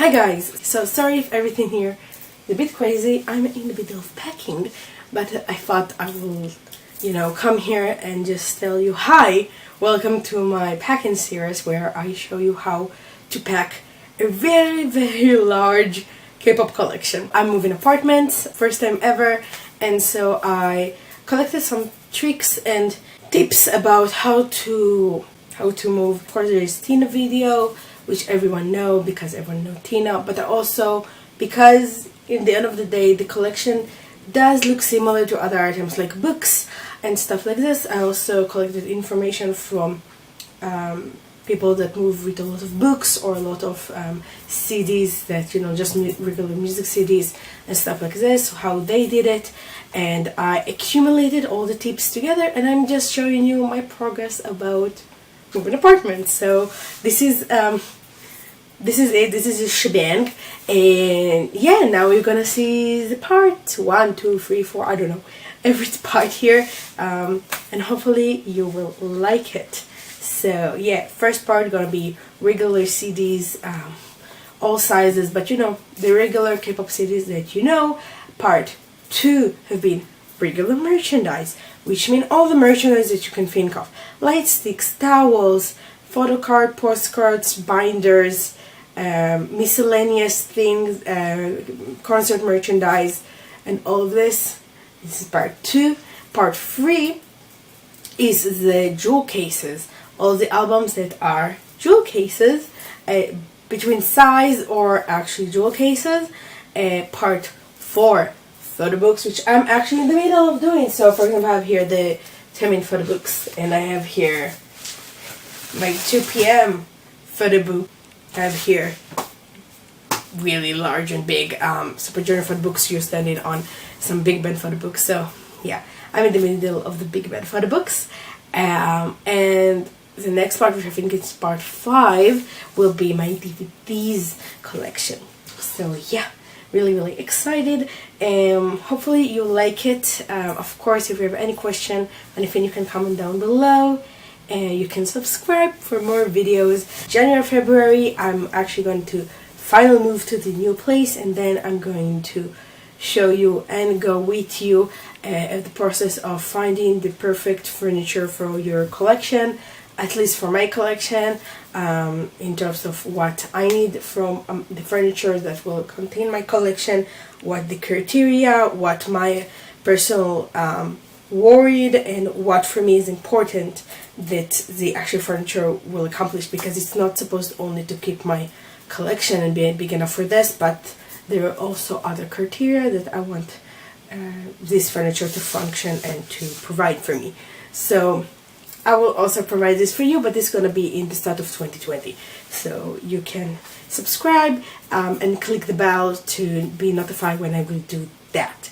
Hi guys, so sorry if everything here is a bit crazy. I'm in the middle of packing, but I thought I will, come here and just tell you hi. Welcome to my packing series where I show you how to pack a very large K-pop collection. I'm moving apartments, first time ever, and so I collected some tricks and tips about how to move. Of course, there is Tina video, which everyone know because everyone know Tina, but also because in the end of the day the collection does look similar to other items like books and stuff like this. I also collected information from people that move with a lot of books or a lot of CDs that just regular music CDs and stuff like this, how they did it, and I accumulated all the tips together and I'm just showing you my progress about moving apartment. So this is it. This is a shebang, and yeah, now we're gonna see the part 1, 2, 3, 4. I don't know every part here, and hopefully you will like it. So yeah, first part gonna be regular CDs, all sizes, but the regular K-pop CDs that Part 2 have been regular merchandise, which mean all the merchandise that you can think of: light sticks, towels, photo card, postcards, binders, miscellaneous things, concert merchandise, and all of this. This is part 2. Part 3 is the jewel cases, all the albums that are jewel cases, between size or actually jewel cases. Part 4, photo books, which I'm actually in the middle of doing. So for example, I have here the Taemin photo books, and I have here my 2 p.m. photo book. I have here really large and big Super Junior photo books. You're standing on some big band photo books. So yeah, I'm in the middle of the big band photo books, and the next part, which I think is part 5, will be my DVDs collection. So yeah, really excited, and hopefully you like it. Of course, if you have any question, anything, you can comment down below, and you can subscribe for more videos. January, February, I'm actually going to finally move to the new place, and then I'm going to show you and go with you at the process of finding the perfect furniture for your collection, at least for my collection, in terms of what I need from the furniture that will contain my collection, what the criteria, what my personal worried, and what for me is important that the actual furniture will accomplish, because it's not supposed only to keep my collection and be big enough for this, but there are also other criteria that I want this furniture to function and to provide for me. So I will also provide this for you, but it's going to be in the start of 2020. So you can subscribe and click the bell to be notified when I will do that.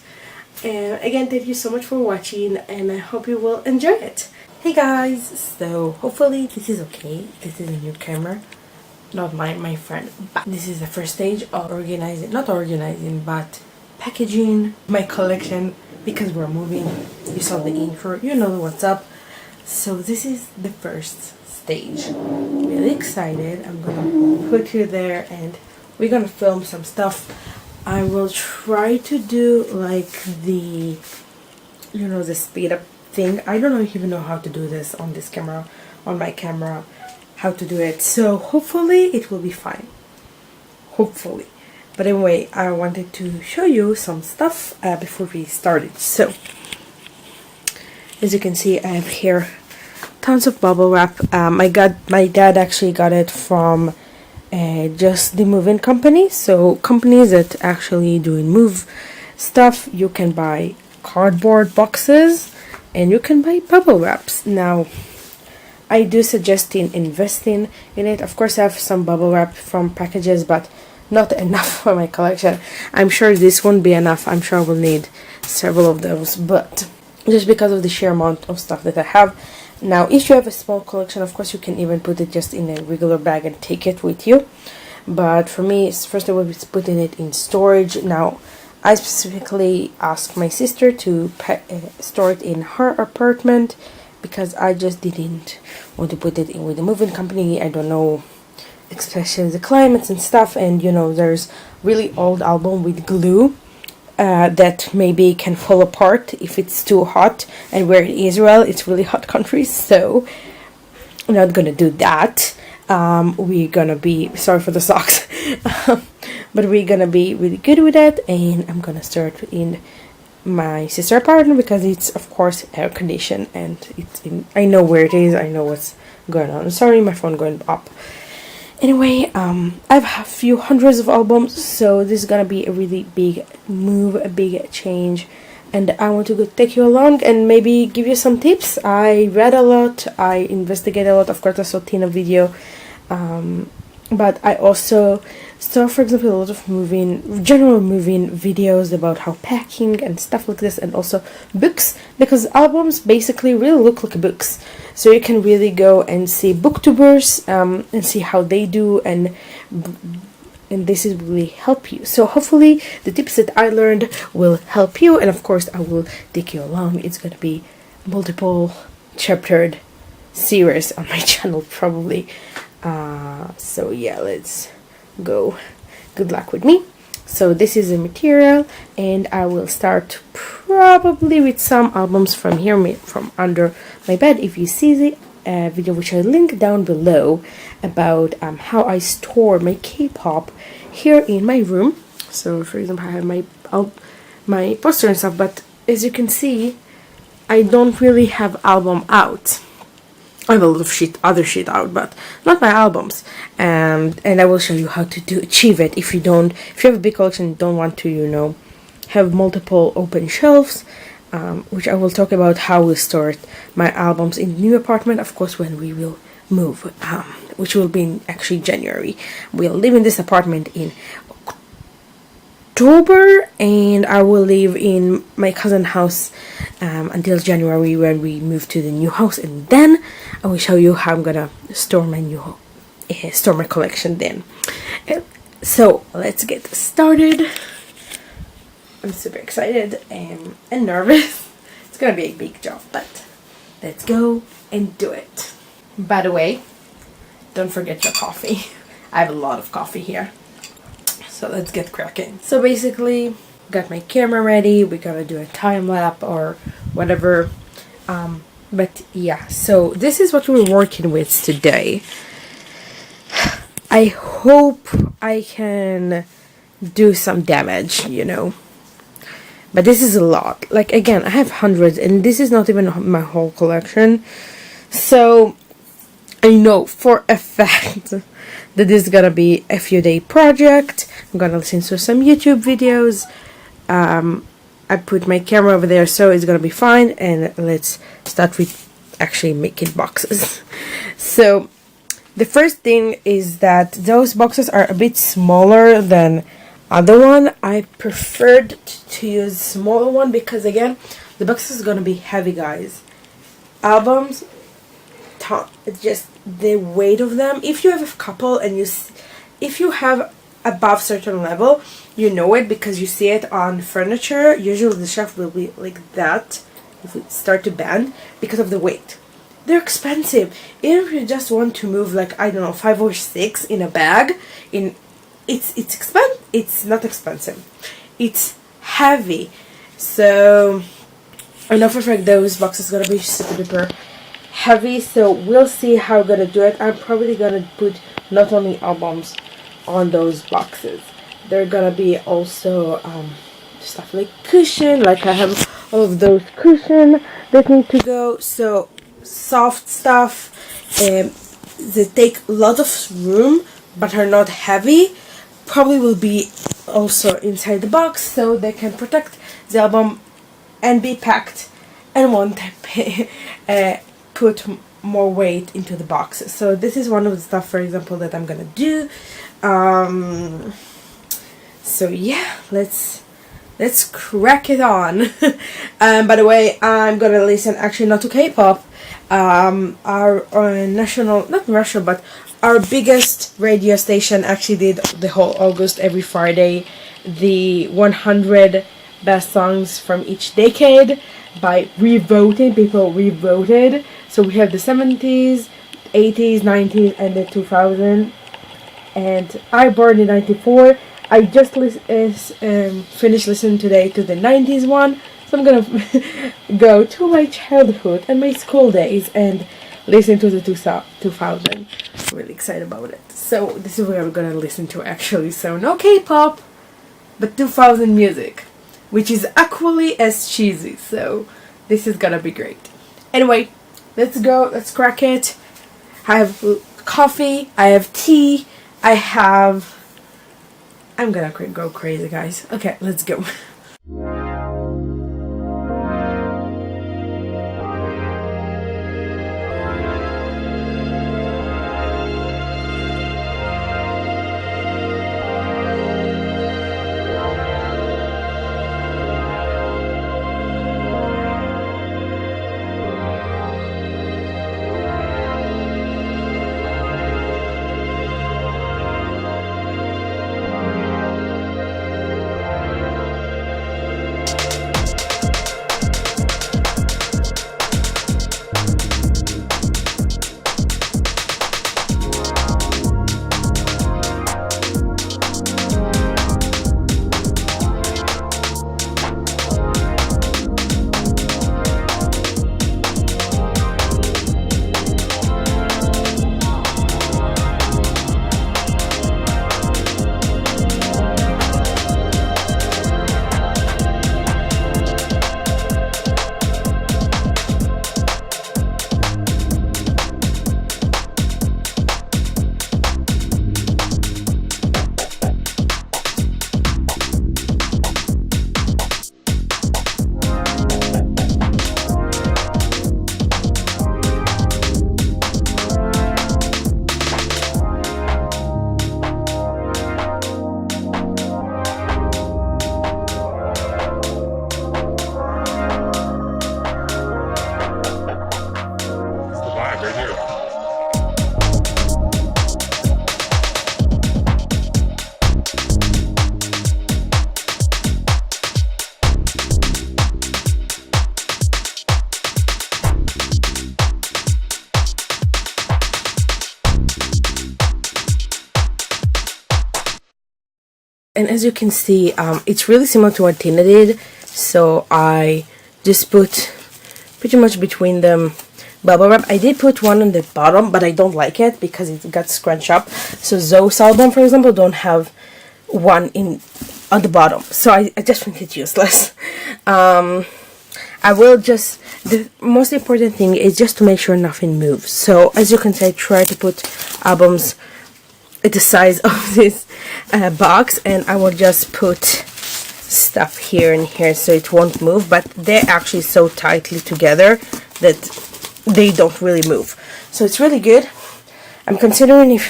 And again, thank you so much for watching, and I hope you will enjoy it. Hey guys, so hopefully this is okay. This is a new camera, not my friend, but this is the first stage of organizing, but packaging my collection, because we're moving. You saw the intro, you know what's up. So this is the first stage. Really excited. I'm gonna put you there and we're gonna film some stuff. I will try to do like the the speed up thing. I don't even know how to do this on this camera, on my camera, how to do it. So hopefully it will be fine. Hopefully. But anyway, I wanted to show you some stuff before we started. So as you can see, I have here tons of bubble wrap. My dad actually got it from just the moving company. So companies that actually doing move stuff, you can buy cardboard boxes and you can buy bubble wraps. Now I do suggest investing in it. Of course, I have some bubble wrap from packages, but not enough for my collection. I'm sure this won't be enough. I'm sure I will need several of those, but just because of the sheer amount of stuff that I have. Now, if you have a small collection, of course you can even put it just in a regular bag and take it with you. But for me, first I was putting it in storage. Now, I specifically asked my sister to store it in her apartment, because I just didn't want to put it in with the moving company. I don't know especially the climates and stuff. And you know, there's really old album with glue that maybe can fall apart if it's too hot, and we're in Israel, it's really hot country, so I'm not gonna do that. We're gonna be, sorry for the socks, but we're gonna be really good with it. And I'm gonna start in my sister apartment because it's of course air conditioned, and it's in, I know where it is, I know what's going on. Sorry, my phone going up. Anyway, I have a few hundreds of albums, so this is gonna be a really big move, a big change, and I want to go take you along and maybe give you some tips. I read a lot, I investigated a lot, of course I saw Tina video, but I also saw, for example, a lot of general moving videos about how packing and stuff like this, and also books, because albums basically really look like books. So you can really go and see booktubers and see how they do, and this is really help you. So hopefully the tips that I learned will help you, and of course I will take you along. It's gonna be multiple chaptered series on my channel probably. So yeah, let's go. Good luck with me. So this is the material, and I will start probably with some albums from here, from under my bed. If you see the video which I link down below about how I store my K-pop here in my room. So for example, I have my poster and stuff, but as you can see, I don't really have album out. I have a lot of other shit out, but not my albums. And I will show you how to achieve it if you have a big collection and don't want to, you know, have multiple open shelves, which I will talk about how we'll store my albums in the new apartment, of course, when we will move, which will be in actually January. We'll live in this apartment in October, and I will live in my cousin's house until January, when we move to the new house, and then I will show you how I'm gonna store my collection then. So let's get started. I'm super excited and nervous. It's gonna be a big job, but let's go and do it. By the way, don't forget your coffee. I have a lot of coffee here. So let's get cracking. So basically, got my camera ready. We're gonna do a time lapse or whatever. But yeah, so this is what we're working with today. I hope I can do some damage, you know. But this is a lot. Like, again, I have hundreds, and this is not even my whole collection. So I know for a fact that this is gonna be a few day project. I'm gonna listen to some YouTube videos. I put my camera over there, so it's gonna be fine. And let's start with actually making boxes. So the first thing is that those boxes are a bit smaller than other one. I preferred to use smaller one because, again, the box is gonna be heavy, guys. Albums, it's just the weight of them. If you have a couple and if you have above certain level, you know it because you see it on furniture. Usually the shelf will be like that if it start to bend because of the weight. They're expensive. Even if you just want to move, like, I don't know, 5 or 6 in a bag, it's not expensive. It's heavy. So I know for a fact those boxes gonna be super duper heavy, so we'll see how I'm gonna do it. I'm probably gonna put not only albums on those boxes. They're gonna be also stuff like cushion, like I have all of those cushion that need to go. So soft stuff, they take a lot of room but are not heavy, probably will be also inside the box, so they can protect the album and be packed and won't put more weight into the boxes. So this is one of the stuff, for example, that I'm gonna do. So yeah, let's crack it on. By the way, I'm gonna listen actually not to K-pop. Our national, not Russia, but our biggest radio station actually did the whole August, every Friday, the 100 best songs from each decade by revoting. People revoted. So we have the 70s, 80s, 90s, and the 2000s. and I born in 94. I just finished listening today to the 90s one, so I'm gonna go to my childhood and my school days and listen to the 2000. I'm really excited about it. So this is what I'm gonna listen to actually. So no K-pop, but 2000 music, which is equally as cheesy. So this is gonna be great. Anyway, let's go. Let's crack it. I have coffee. I have tea. I'm gonna go crazy, guys. Okay, let's go. And as you can see, it's really similar to what Tina did. So I just put pretty much between them bubble wrap. I did put one on the bottom, but I don't like it because it got scrunched up. So Zoe's album, for example, don't have one on the bottom. So I just think it's useless. I will just, the most important thing is just to make sure nothing moves. So as you can see, I try to put albums at the size of this box, and I will just put stuff here and here so it won't move, but they're actually so tightly together that they don't really move. So it's really good. I'm considering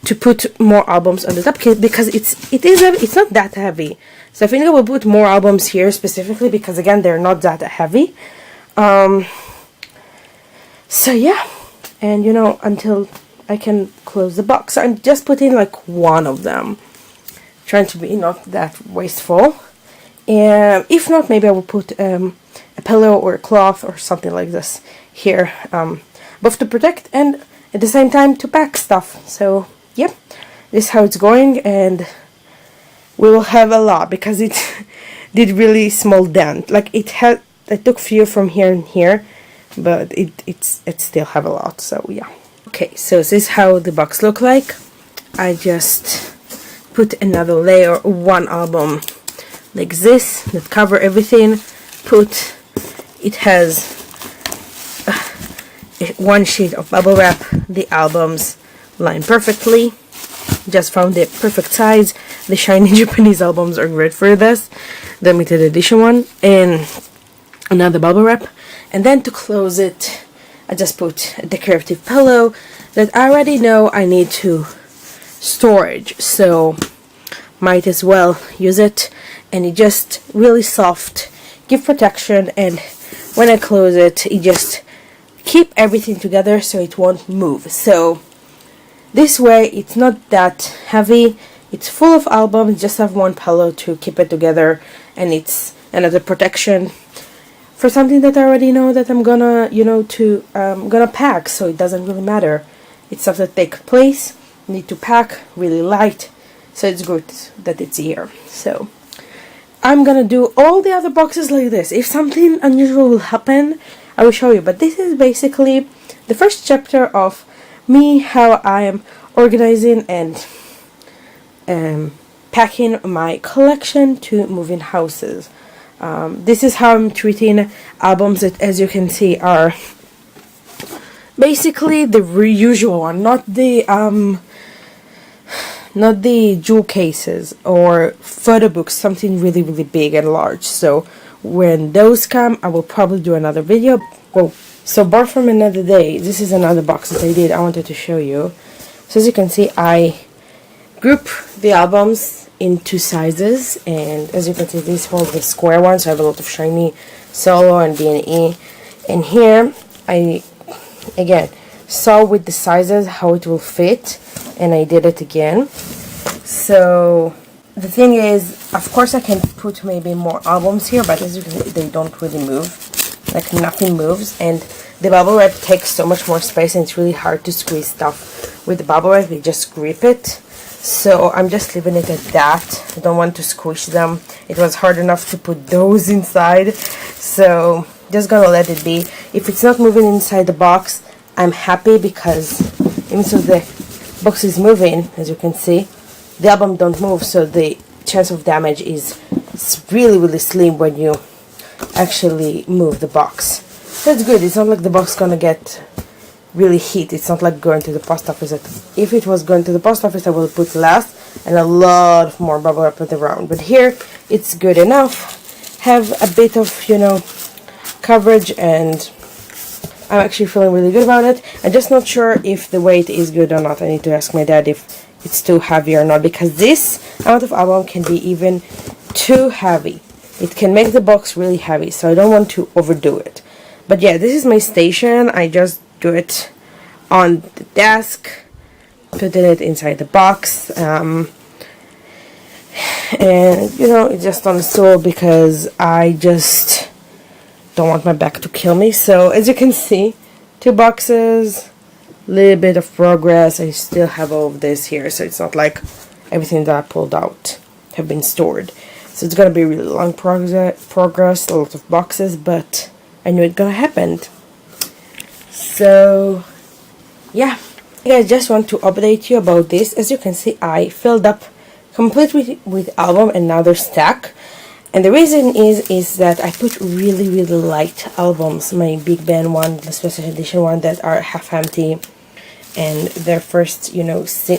to put more albums on the top because it's not that heavy. So I think I will put more albums here specifically because again they're not that heavy. So yeah, and you know, until I can close the box, so I'm just putting like one of them, trying to be not that wasteful. And if not, maybe I will put a pillow or a cloth or something like this here, both to protect and at the same time to pack stuff. So yeah, this is how it's going, and we will have a lot because it did really small dent. Like I took few from here and here, but it still have a lot. So yeah. Okay, so this is how the box look like. I just put another layer, one album like this that cover everything. It has one sheet of bubble wrap. The albums line perfectly. Just found the perfect size. The shiny Japanese albums are great for this, the limited edition one, and another bubble wrap. And then to close it, I just put a decorative pillow that I already know I need to storage, so might as well use it. And it just really soft, give protection, and when I close it, it just keep everything together so it won't move. So this way it's not that heavy, it's full of albums, just have one pillow to keep it together, and it's another protection for something that I already know that I'm gonna, you know, gonna pack, so it doesn't really matter. It's stuff that take place, need to pack, really light, so it's good that it's here. So I'm gonna do all the other boxes like this. If something unusual will happen, I will show you, but this is basically the first chapter of me, how I am organizing and packing my collection to moving houses. This is how I'm treating albums that, as you can see, are basically the usual one, not the jewel cases or photo books, something really big and large. So when those come, I will probably do another video. Well, so bar from another day, this is another box that I wanted to show you. So as you can see, I group the albums in 2 sizes, and as you can see, these hold the square ones, so I have a lot of shiny Zelo and B&E. And here I again saw with the sizes how it will fit, and I did it again. So the thing is, of course I can put maybe more albums here, but as you can see, they don't really move, like nothing moves, and the bubble wrap takes so much more space, and it's really hard to squeeze stuff with the bubble wrap. You just grip it. So I'm just leaving it at that. I don't want to squish them. It was hard enough to put those inside, so just gonna let it be. If it's not moving inside the box, I'm happy, because even though the box is moving, as you can see, the album don't move, so the chance of damage is really slim when you actually move the box. That's good. It's not like the box gonna get really heat. It's not like going to the post office. If it was going to the post office, I will put less and a lot more bubble wrap around. But here, it's good enough. Have a bit of, you know, coverage, and I'm actually feeling really good about it. I'm just not sure if the weight is good or not. I need to ask my dad if it's too heavy or not, because this amount of album can be even too heavy. It can make the box really heavy, so I don't want to overdo it. But yeah, this is my station. I just do it on the desk, putting it inside the box, and you know, it's just on the stool because I just don't want my back to kill me. So as you can see, 2 boxes, little bit of progress. I still have all of this here, so it's not like everything that I pulled out have been stored. So it's gonna be a really long progress, a lot of boxes, but I knew it gonna happen. So yeah, I just want to update you about this. As you can see, I filled up completely with album, and now they're stacked. And the reason is that I put really light albums, my big band one, the special edition one, that are half empty, and their first, you know, you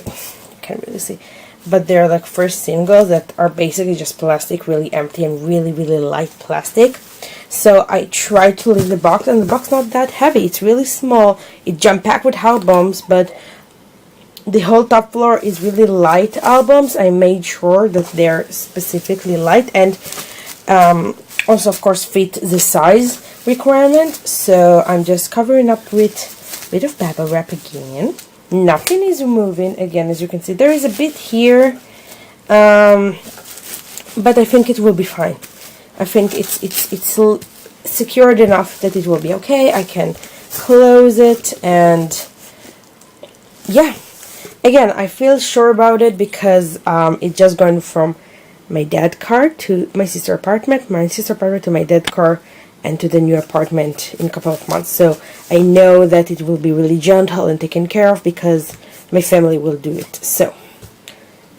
can't really see, but they're like first singles that are basically just plastic, really empty and really light plastic. So I tried to leave the box, and the box not that heavy. It's really small. It jump packed with albums, but the whole top floor is really light albums. I made sure that they're specifically light, and also of course fit the size requirement. So I'm just covering up with a bit of bubble wrap again. Nothing is moving again. As you can see, there is a bit here, but I think it will be fine. I think it's secured enough that it will be okay. I can close it, and yeah, again, I feel sure about it because it's just going from my dad's car to my sister's apartment, to my dad's car, and to the new apartment in a couple of months. So I know that it will be really gentle and taken care of because my family will do it. So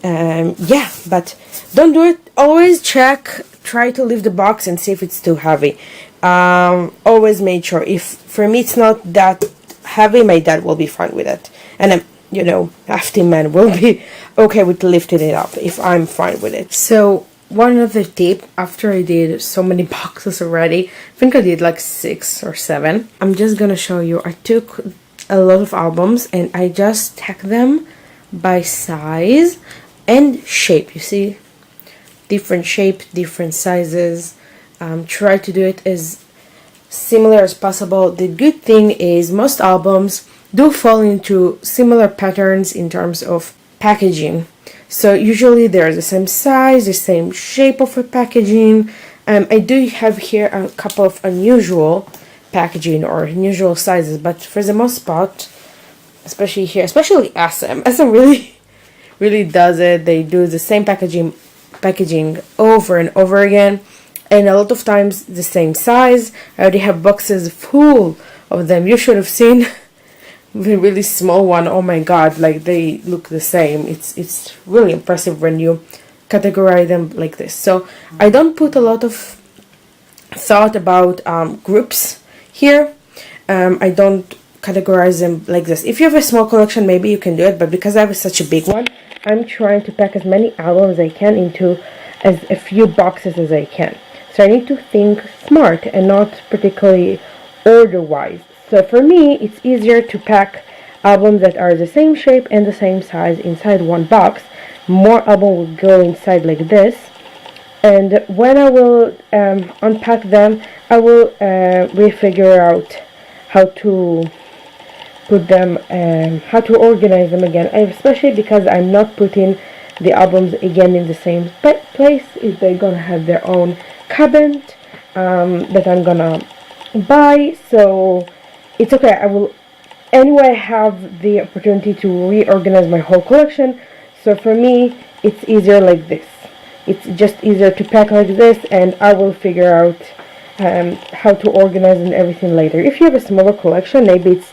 yeah, but don't do it. Always try to leave the box and see if it's too heavy. Always make sure. If for me it's not that heavy, my dad will be fine with it, and you know, hefty man will be okay with lifting it up if I'm fine with it. So one other tip, after I did so many boxes already, I think I did like 6 or 7, I'm just gonna show you. I took a lot of albums and I just tagged them by size and shape. You see, different shape, different sizes. Try to do it as similar as possible. The good thing is most albums do fall into similar patterns in terms of packaging. So usually they're the same size, the same shape of a packaging. I do have here a couple of unusual packaging or unusual sizes, but for the most part, especially here, especially SM. SM really does it. They do the same packaging over and over again, and a lot of times the same size. I already have boxes full of them. You should have seen the really small one. Oh my god, like they look the same. It's really impressive when you categorize them like this. So I don't put a lot of thought about groups here. I don't categorize them like this. If you have a small collection, maybe you can do it, but because I have such a big one, I'm trying to pack as many albums as I can into as a few boxes as I can. So I need to think smart and not particularly order-wise. So for me, it's easier to pack albums that are the same shape and the same size inside one box. More album will go inside like this. And when I will unpack them, I will refigure out how to put them, how to organize them again. Especially because I'm not putting the albums again in the same place. If they're gonna have their own cabinet that I'm gonna buy, so it's okay. I will anyway have the opportunity to reorganize my whole collection. So for me, it's easier like this. It's just easier to pack like this, and I will figure out how to organize and everything later. If you have a smaller collection, maybe it's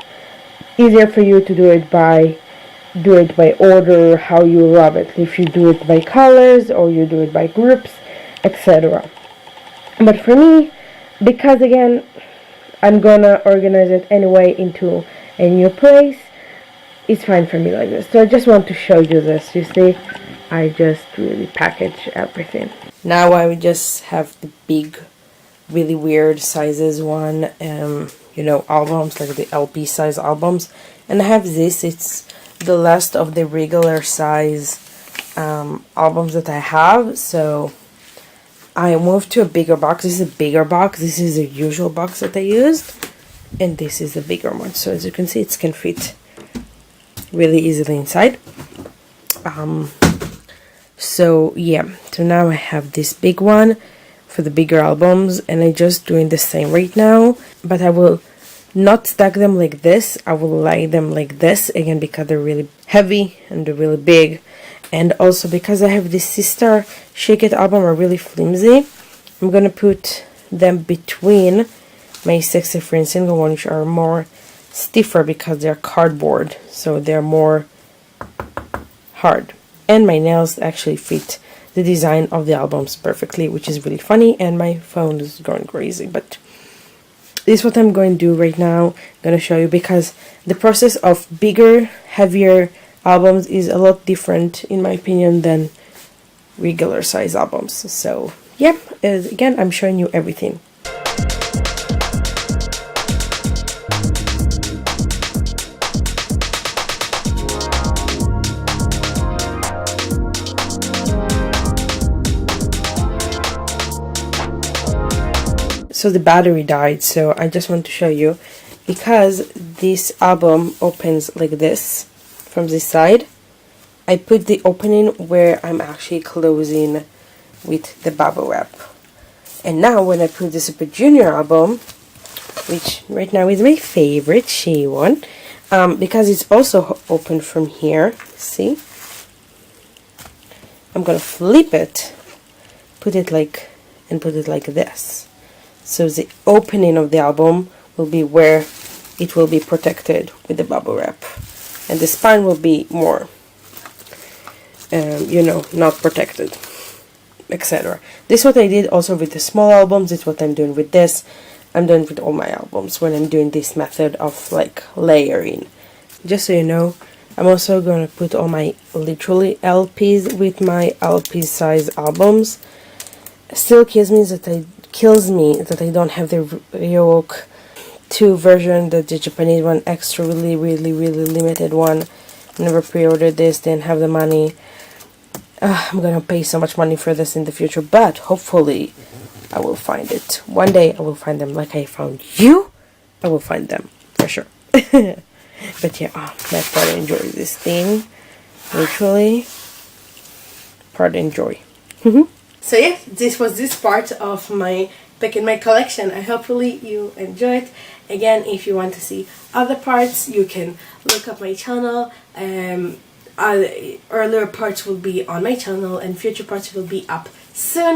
easier for you to do it by order, how you love it. If you do it by colors or you do it by groups, etc. But for me, because again, I'm gonna organize it anyway into a new place, it's fine for me like this. So I just want to show you this. You see, I just really package everything. Now I just have the big, really weird sizes one, you know, albums, like the LP size albums. And I have this, it's the last of the regular size albums that I have. So I moved to a bigger box. This is a bigger box. This is the usual box that I used. And this is the bigger one. So as you can see, it can fit really easily inside. So yeah, so now I have this big one for the bigger albums, and I'm just doing the same right now, but I will not stack them like this. I will lay them like this, again because they're really heavy and they're really big, and also because I have this Sistar Shake It album are really flimsy. I'm gonna put them between my Sexy Friend single one, which are more stiffer because they're cardboard, so they're more hard. And my nails actually fit the design of the albums perfectly, which is really funny, and my phone is going crazy. But this is what I'm going to do right now. I'm going to show you, because the process of bigger, heavier albums is a lot different, in my opinion, than regular size albums. So, yep, again, I'm showing you everything. So the battery died, so I just want to show you, because this album opens like this from this side. I put the opening where I'm actually closing with the bubble wrap. And now when I put the Super Junior album, which right now is my favorite, Siwon, because it's also open from here, see? I'm gonna flip it, put it like this. So the opening of the album will be where it will be protected with the bubble wrap, and the spine will be more, you know, not protected, etc. This is what I did also with the small albums. It's what I'm doing with this. I'm doing with all my albums when I'm doing this method of like layering. Just so you know, I'm also going to put all my literally LPs with my LP size albums. Still kills me that I don't have the Ryok 2 version, the Japanese one, extra really limited one. Never pre-ordered this, didn't have the money. I'm gonna pay so much money for this in the future, but hopefully I will find it. One day I will find them, like I found you. I will find them for sure. But yeah, I quite enjoy this thing. Literally, part enjoy. So yeah, this was this part of my pick in my collection. I hopefully you enjoy it. Again, if you want to see other parts, you can look up my channel. Earlier parts will be on my channel and future parts will be up soon.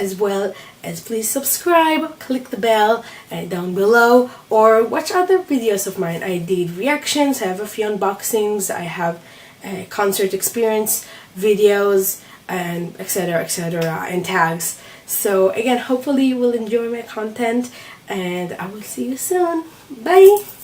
As well as please subscribe, click the bell down below, or watch other videos of mine. I did reactions, I have a few unboxings, I have concert experience videos, and etc, and tags. So again, hopefully you will enjoy my content, and I will see you soon. Bye!